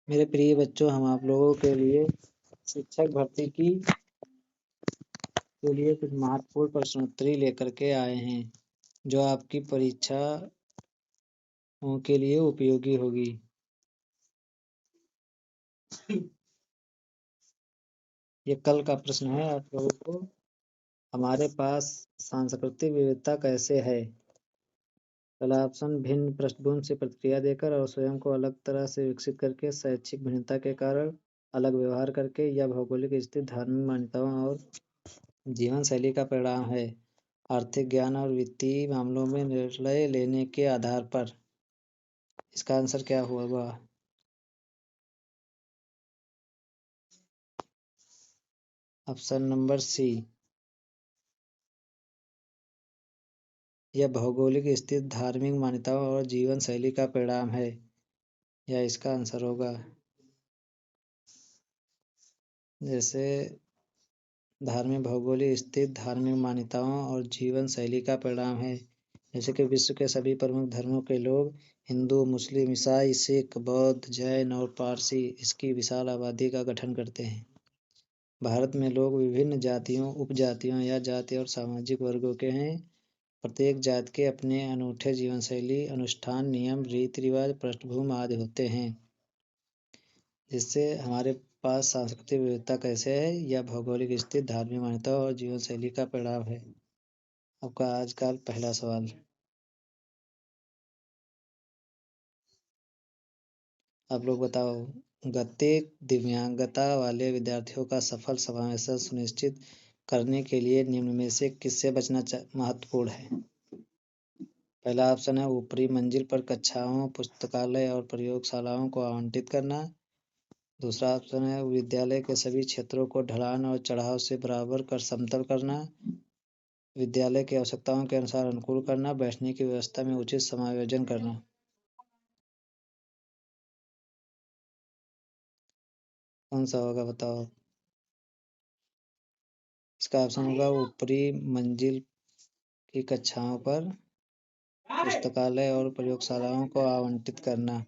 मेरे प्रिय बच्चों, हम आप लोगों के लिए शिक्षक भर्ती के लिए कुछ महत्वपूर्ण प्रश्नोत्तरी लेकर के आए हैं जो आपकी परीक्षाओं के लिए उपयोगी होगी। ये कल का प्रश्न है आप लोगों को। हमारे पास सांस्कृतिक विविधता कैसे है? पहला ऑप्शन, भिन्न पृष्ठभूमि से प्रतिक्रिया देकर और स्वयं को अलग तरह से विकसित करके, शैक्षिक भिन्नता के कारण अलग व्यवहार करके, या भौगोलिक स्थिति, धार्मिक मान्यताओं और जीवन शैली का परिणाम है। आर्थिक ज्ञान और वित्तीय मामलों में निर्णय लेने के आधार पर। इसका आंसर क्या होगा? ऑप्शन नंबर सी, यह भौगोलिक स्थिति, धार्मिक मान्यताओं और जीवन शैली का परिणाम है। यह इसका आंसर होगा। जैसे धार्मिक भौगोलिक स्थिति, धार्मिक मान्यताओं और जीवन शैली का परिणाम है। जैसे कि विश्व के सभी प्रमुख धर्मों के लोग, हिंदू, मुस्लिम, ईसाई, सिख, बौद्ध, जैन और पारसी, इसकी विशाल आबादी का गठन करते हैं। भारत में लोग विभिन्न जातियों, उपजातियों या जाति और सामाजिक वर्गों के हैं। प्रत्येक जाति के अपने अनूठे जीवनशैली, अनुष्ठान, नियम, रीति रिवाज, पृष्ठभूमि आदि होते हैं। जिससे हमारे पास सांस्कृतिक विविधता कैसे है? यह भौगोलिक स्थिति, धार्मिक मान्यता और जीवन शैली का परिणाम है। आपका आज का पहला सवाल। आप लोग बताओ, गतिक दिव्यांगता वाले विद्यार्थियों का सफल समावेशन सुनिश्चित करने के लिए निम्न में से किससे बचना महत्वपूर्ण है? पहला ऑप्शन है ऊपरी मंजिल पर कक्षाओं, पुस्तकालय और प्रयोगशालाओं को आवंटित करना। दूसरा ऑप्शन है विद्यालय के सभी क्षेत्रों को ढलान और चढ़ाव से बराबर कर समतल करना। विद्यालय की आवश्यकताओं के अनुसार अनुकूल करना। बैठने की व्यवस्था में उचित समायोजन करना। कौन सा होगा बताओ? इसका ऑप्शन होगा ऊपरी मंजिल की कक्षाओं पर पुस्तकालय और प्रयोगशालाओं को आवंटित करना।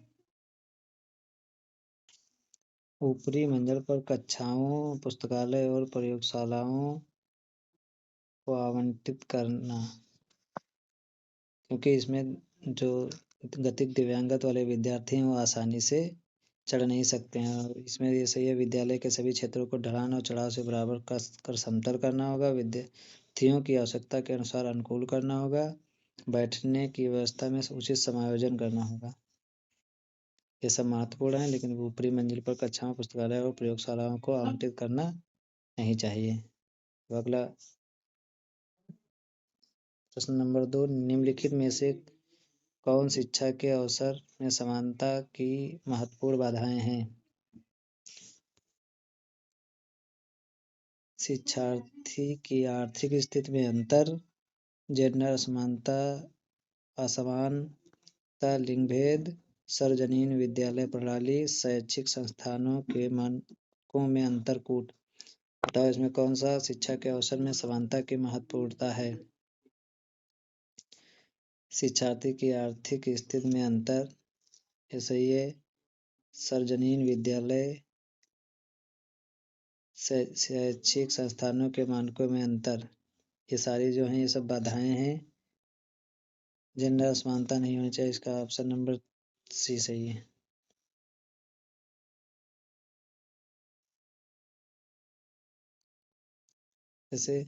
ऊपरी मंजिल पर कक्षाओं, पुस्तकालय और प्रयोगशालाओं को आवंटित करना, क्योंकि इसमें जो गतिक दिव्यांगत वाले विद्यार्थी हैं वो आसानी से चढ़ नहीं सकते हैं। और इसमें ये सही है, विद्यालय के सभी क्षेत्रों को ढलान और चढ़ाव से बराबर कर समतल करना होगा। विद्यार्थियों की आवश्यकता के अनुसार अनुकूल करना होगा। बैठने की व्यवस्था में उचित समायोजन करना होगा। ये सब महत्वपूर्ण है, लेकिन ऊपरी मंजिल पर कक्षाओं, पुस्तकालय और प्रयोगशालाओं को आवंटित करना नहीं चाहिए। तो अगला प्रश्न नंबर 2, निम्नलिखित में से कौन शिक्षा के अवसर में समानता की महत्वपूर्ण बाधाएं हैं? शिक्षार्थी की आर्थिक स्थिति में अंतर, जेंडर असमानता, असमानता, लिंग भेद, सार्वजनिक विद्यालय प्रणाली, शैक्षिक संस्थानों के मानकों में अंतर कूट। बताओ इसमें कौन सा शिक्षा के अवसर में समानता की महत्वपूर्णता है? शिक्षार्थी की आर्थिक स्थिति में अंतर, ये सही है। सार्वजनिक विद्यालय, शैक्षिक संस्थानों के मानकों में अंतर, ये सारी जो हैं ये सब बाधाएं हैं। जेंडर असमानता नहीं होनी चाहिए। इसका ऑप्शन नंबर सी सही है। जैसे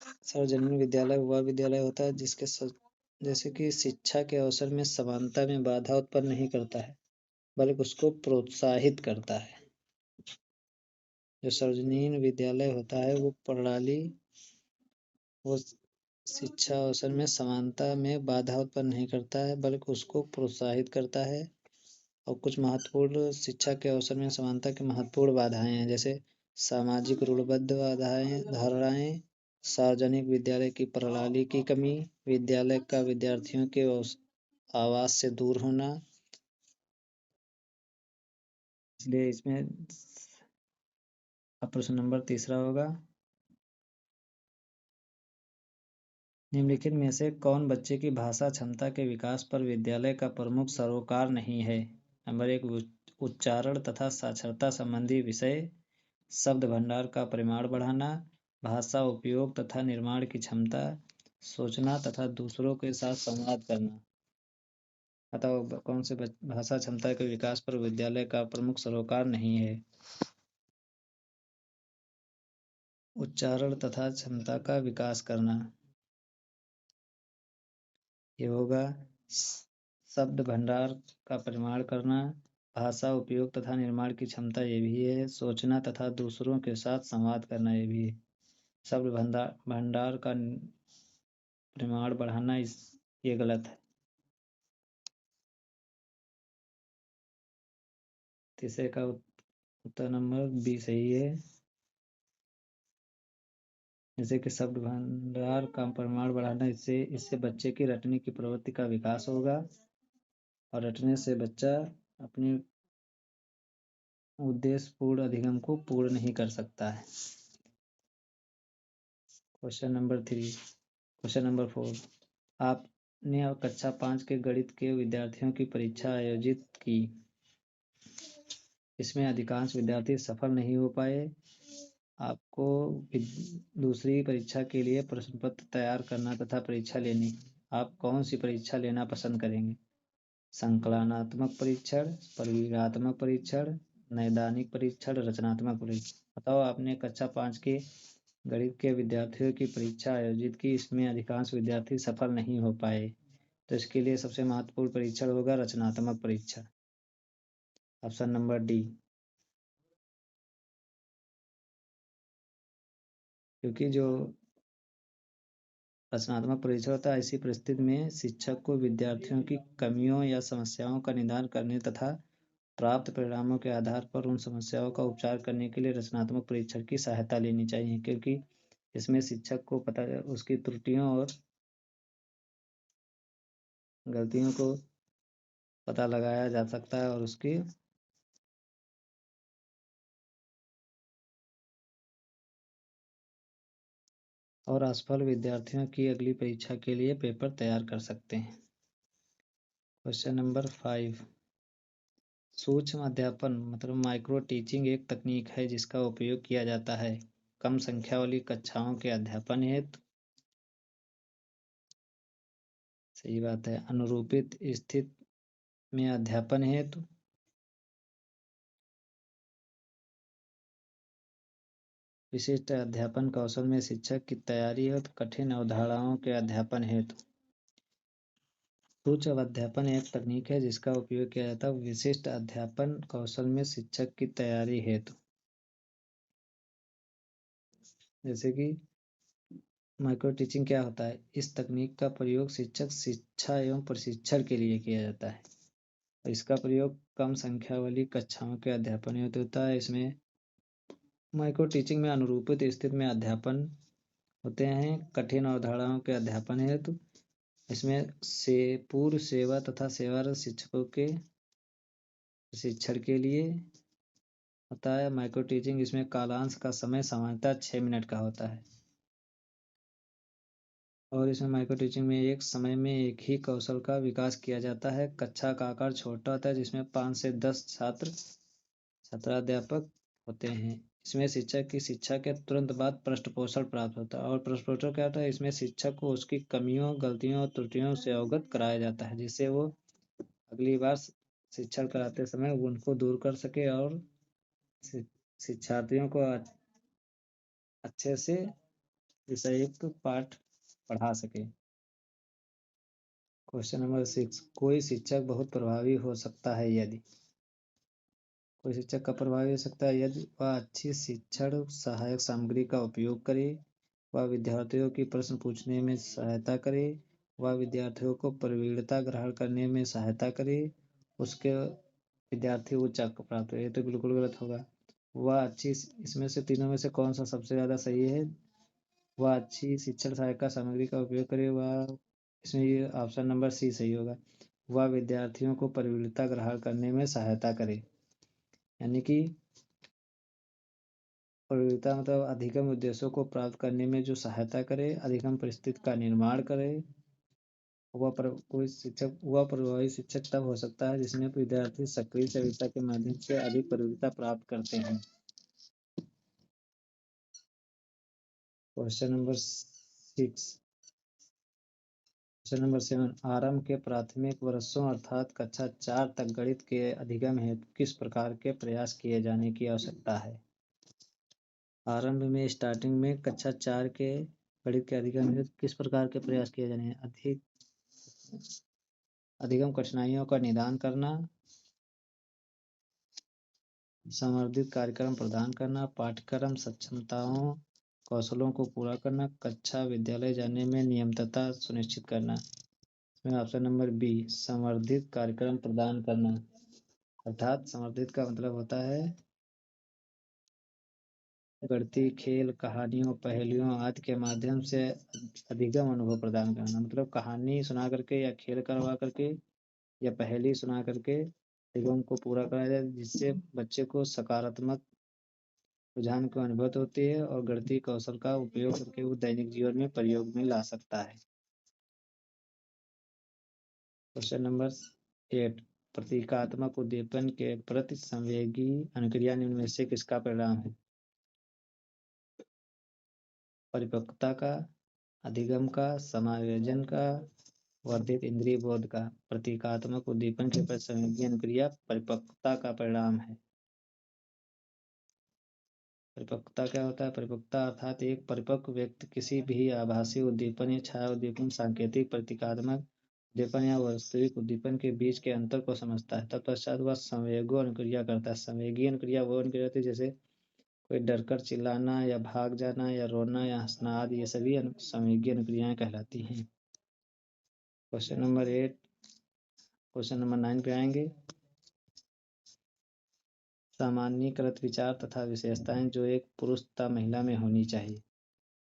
सार्वजनिक विद्यालय वह विद्यालय होता है जिसके जैसे कि शिक्षा के अवसर में समानता में बाधा उत्पन्न नहीं करता है, बल्कि उसको प्रोत्साहित करता है। जो सार्वजनिक विद्यालय होता है वो प्रणाली, वो शिक्षा अवसर में समानता में बाधा उत्पन्न नहीं करता है, बल्कि उसको प्रोत्साहित करता है। और कुछ महत्वपूर्ण शिक्षा के अवसर में समानता की महत्वपूर्ण बाधाएं हैं, जैसे सामाजिक रूढ़बद्ध बाधाएं, धारणाएं, सार्वजनिक विद्यालय की प्रणाली की कमी, विद्यालय का विद्यार्थियों के आवास से दूर होना। इसलिए इसमें अब प्रश्न नंबर 3 होगा, निम्नलिखित में से कौन बच्चे की भाषा क्षमता के विकास पर विद्यालय का प्रमुख सरोकार नहीं है? नंबर 1 उच्चारण तथा साक्षरता संबंधी विषय, शब्द भंडार का परिमाण बढ़ाना, भाषा उपयोग तथा निर्माण की क्षमता, सोचना तथा दूसरों के साथ संवाद करना। बताओ कौन से भाषा क्षमता के विकास पर विद्यालय का प्रमुख सरोकार नहीं है? उच्चारण तथा क्षमता का विकास करना, ये होगा। शब्द भंडार का परिमाण करना, भाषा उपयोग तथा निर्माण की क्षमता, ये भी है। सोचना तथा दूसरों के साथ संवाद करना, ये भी है। शब्द भंडार का परिमाण बढ़ाना, ये गलत है। तीसरे का उत्तर नंबर बी सही है। जैसे कि शब्द भंडार का परिमाण बढ़ाना, इससे बच्चे की रटने की प्रवृत्ति का विकास होगा और रटने से बच्चा अपने उद्देश्य पूर्ण अधिगम को पूर्ण नहीं कर सकता है। क्वेश्चन नंबर 4, आपने कक्षा 5 के गणित के विद्यार्थियों की परीक्षा आयोजित की। इसमें अधिकांश विद्यार्थी सफल नहीं हो पाए। आपको दूसरी परीक्षा के लिए प्रश्न पत्र तैयार करना तथा परीक्षा लेनी। आप कौन सी परीक्षा लेना पसंद करेंगे? संकलनात्मक परीक्षण, परिवीरात्मक परीक्षण, नैदानिक परीक्षण, रचनात्मक परीक्षण। बताओ, आपने कक्षा 5 के गणित के विद्यार्थियों की परीक्षा आयोजित की। इसमें अधिकांश विद्यार्थी सफल नहीं हो पाए, तो इसके लिए सबसे महत्वपूर्ण परीक्षण होगा रचनात्मक परीक्षण। Option number D. क्योंकि जो रचनात्मक परीक्षण होता है, ऐसी परिस्थिति में शिक्षक को विद्यार्थियों की कमियों या समस्याओं का निदान करने तथा प्राप्त परिणामों के आधार पर उन समस्याओं का उपचार करने के लिए रचनात्मक परीक्षण की सहायता लेनी चाहिए, क्योंकि इसमें शिक्षक को पता उसकी त्रुटियों और गलतियों को पता लगाया जा सकता है और उसकी और असफल विद्यार्थियों की अगली परीक्षा के लिए पेपर तैयार कर सकते हैं। क्वेश्चन नंबर 5, सूक्ष्म अध्यापन मतलब माइक्रो टीचिंग एक तकनीक है जिसका उपयोग किया जाता है कम संख्या वाली कक्षाओं के अध्यापन हेतु। सही बात है। अनुरूपित स्थिति में अध्यापन हेतु, विशिष्ट अध्यापन कौशल में शिक्षक की तैयारी हेतु, कठिन अवधारणाओं के अध्यापन हेतु। सूक्ष्म अध्यापन एक तकनीक है जिसका उपयोग किया जाता है विशिष्ट अध्यापन कौशल में शिक्षक की तैयारी हेतु। जैसे कि माइक्रो टीचिंग क्या होता है? इस तकनीक का प्रयोग शिक्षक शिक्षा एवं प्रशिक्षण के लिए किया जाता है। इसका प्रयोग कम संख्या वाली कक्षाओं के अध्यापन हेतु होता है। इसमें माइक्रो टीचिंग में अनुरूपित स्थिति में अध्यापन होते हैं कठिन अवधारणाओं के अध्यापन हेतु। इसमें से पूर्व सेवा तथा सेवारत शिक्षकों के प्रशिक्षण के लिए होता है माइक्रो टीचिंग। इसमें कालांश का समय सामान्यतः 6 मिनट का होता है और इसमें माइक्रो टीचिंग में एक समय में एक ही कौशल का विकास किया जाता है। कक्षा का आकार छोटा होता है जिसमें 5 से 10 छात्राध्यापक होते हैं। इसमें शिक्षक की शिक्षा के तुरंत बाद पृष्ठपोषण प्राप्त होता है और पृष्ठपोषण क्या होता है? इसमें शिक्षक को उसकी कमियों, गलतियों और त्रुटियों से अवगत कराया जाता है जिससे वो अगली बार शिक्षण कराते समय उनको दूर कर सके और शिक्षार्थियों को अच्छे से विषययुक्त पाठ पढ़ा सके। क्वेश्चन नंबर 6, कोई शिक्षक बहुत प्रभावी हो सकता है यदि। कोई शिक्षक का प्रभावी हो सकता है यदि वह अच्छी शिक्षण सहायक सामग्री का उपयोग करे, वह विद्यार्थियों की प्रश्न पूछने में सहायता करे, वह विद्यार्थियों को प्रवीणता ग्रहण करने में सहायता करे, उसके विद्यार्थी उच्च अंक प्राप्त करे। ये तो बिल्कुल गलत होगा। वह अच्छी, इसमें से तीनों में से कौन सा सबसे ज़्यादा सही है? वह अच्छी शिक्षण सहायक सामग्री का उपयोग करे, वह इसमें ये ऑप्शन नंबर सी सही होगा। वह विद्यार्थियों को प्रवीणता ग्रहण करने में सहायता करे, यानी कि प्रवीणता मतलब अधिगम उद्देश्यों को प्राप्त करने में जो सहायता करे, अधिगम परिस्थिति का निर्माण करे वह प्रभावी शिक्षक तब हो सकता है जिसमें विद्यार्थी सक्रिय सहायता के माध्यम से अधिक परिपक्वता प्राप्त करते हैं। क्वेश्चन नंबर 7, आरंभ के प्राथमिक वर्षों अर्थात कक्षा 4 तक गणित के अधिगम हेतु किस प्रकार के प्रयास किए जाने की आवश्यकता है। आरंभ में स्टार्टिंग में कक्षा 4 के गणित के अधिगम हेतु किस प्रकार के प्रयास किए जाने हैं। अधिगम कठिनाइयों का निदान करना, संवर्धित कार्यक्रम प्रदान करना, पाठ्यक्रम सक्षमताओं कौशलों को पूरा करना, कक्षा विद्यालय जाने में नियमितता सुनिश्चित करना। इसमें ऑप्शन नंबर बी, संवर्धित कार्यक्रम प्रदान करना। अर्थात संवर्धित का मतलब होता है गणितीय खेल, कहानियों, पहेलियों आदि के माध्यम से अधिगम अनुभव प्रदान करना। मतलब कहानी सुना करके या खेल करवा करके या पहेली सुना करके अधिगम को पूरा कराया जाए, जिससे बच्चे को सकारात्मक रुझान की अनुभूति होती है और गणितीय कौशल का उपयोग करके वो दैनिक जीवन में प्रयोग में ला सकता है। क्वेश्चन नंबर 8, प्रतीकात्मक उद्दीपन के प्रति संवेगी अनुक्रिया निम्न में से किसका परिणाम है। परिपक्वता का, अधिगम का, समायोजन का, वर्धित इंद्रिय बोध का। प्रतीकात्मक उद्दीपन के प्रति संवेगी अनुक्रिया परिपक्वता का परिणाम है। परिपक्वता क्या होता है। परिपक्वता अर्थात एक परिपक्व व्यक्ति किसी भी आभासी उद्दीपन या छाया उद्दीपन, सांकेतिक, प्रतीकात्मक उद्दीपन या वास्तविक उद्दीपन के बीच के अंतर को समझता है। तत्पश्चात वह संवेगो अनुक्रिया करता है। संवेगी अनुक्रिया वो अनुक्रिया होती है जैसे कोई डरकर चिल्लाना या भाग जाना या रोना या हंसना आदि, ये सभी संवेगी अनुक्रियाएं कहलाती हैं। क्वेश्चन नंबर 9 पे आएंगे। सामान्यीकृत विचार तथा विशेषताएं जो एक पुरुष तथा महिला में होनी चाहिए।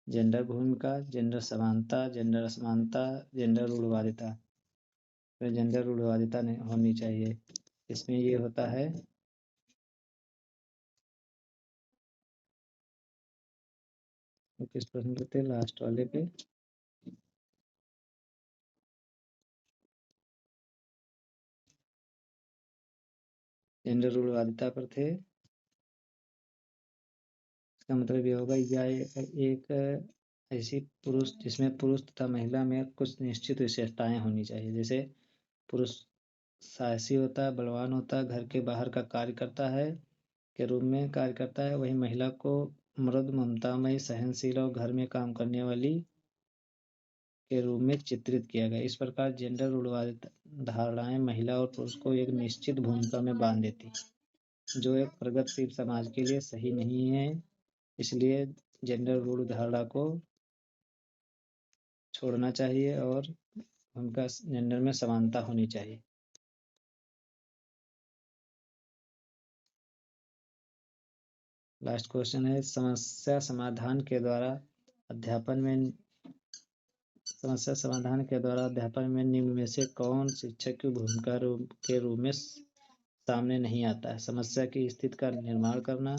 जेंडर भूमिका, जेंडर समानता, जेंडर असमानता, जेंडर रूढ़वादिता। तो जेंडर रूढ़वादिता होनी चाहिए। इसमें ये होता है तो किस प्रश्न पे थे, लास्ट वाले पे। जेंडर रूढ़वादिता पर थे। इसका मतलब ये होगा या एक ऐसी पुरुष जिसमें पुरुष तथा महिला में कुछ निश्चित विशेषताएं होनी चाहिए। जैसे पुरुष साहसी होता है, बलवान होता है, घर के बाहर का कार्य करता है के रूप में कार्य करता है। वहीं महिला को मृदु, ममतामयी, सहनशील और घर में काम करने वाली के रूप में चित्रित किया गया। इस प्रकार जेंडर रूढ़वादी धारणाएं महिला और पुरुष को एक निश्चित भूमिका में बांध देती, जो एक प्रगतिशील समाज के लिए सही नहीं है। इसलिए जेंडर रूढ़ धारणा को छोड़ना चाहिए और उनका जेंडर में समानता होनी चाहिए। लास्ट क्वेश्चन है, समस्या समाधान के द्वारा अध्यापन में निम्न में से कौन शिक्षक की भूमिका के रूप में सामने नहीं आता है। समस्या की स्थिति का निर्माण करना,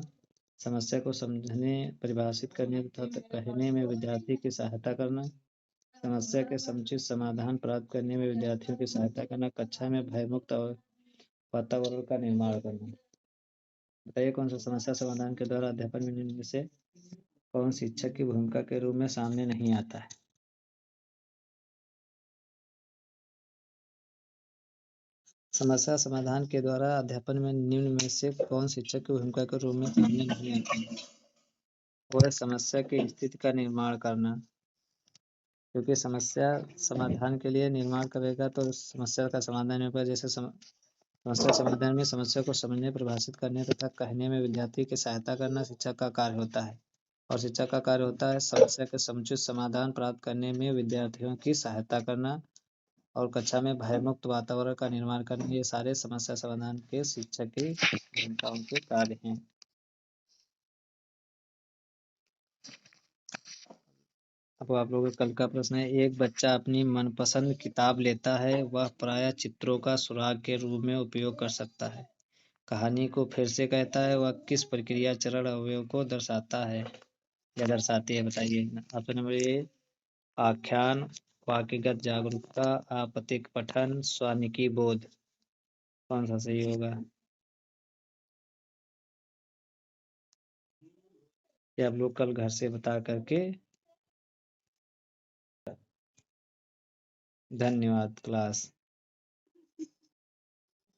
समस्या को समझने, परिभाषित करने तथा कहने में विद्यार्थी की सहायता करना, समस्या के समुचित समाधान प्राप्त करने में विद्यार्थियों की सहायता करना, कक्षा में भयमुक्त वातावरण का निर्माण करना। बताइए कौन सा समस्या समाधान के द्वारा अध्यापन में निम्न में से कौन शिक्षक की भूमिका के रूप में सामने नहीं आता है। समस्या समाधान के द्वारा अध्यापन में निम्न में से कौन शिक्षक की भूमिका के रूप में सामने नहीं आता है। वो है समस्या की स्थिति का निर्माण करना, क्योंकि समस्या समाधान के लिए निर्माण करेगा तो समस्या का समाधान होगा। जैसे समस्या समाधान में समस्या को समझने, परिभाषित करने तथा कहने में विद्यार्थी की सहायता करना शिक्षक का कार्य होता है। और शिक्षक का कार्य होता है समस्या के समुचित समाधान प्राप्त करने में विद्यार्थियों की सहायता करना और कक्षा में भयमुक्त वातावरण का निर्माण करना। ये सारे समस्या समाधान के शिक्षक की भूमिकाओं के कार्य हैं। अब आप लोगों का कल का प्रश्न है, एक बच्चा अपनी मनपसंद किताब लेता है, वह प्रायः चित्रों का सुराग के रूप में उपयोग कर सकता है। कहानी को फिर से कहता है, वह किस प्रक्रिया चरण अवयव को दर्शाता है या दर्शाती है। बताइए। ऑप्शन नंबर ए आख्यान, वाक्यगत जागरूकता, आपतिक पठन, स्वानिकी बोध। कौन सा सही होगा? ये आप लोग कल घर से बता करके। धन्यवाद क्लास।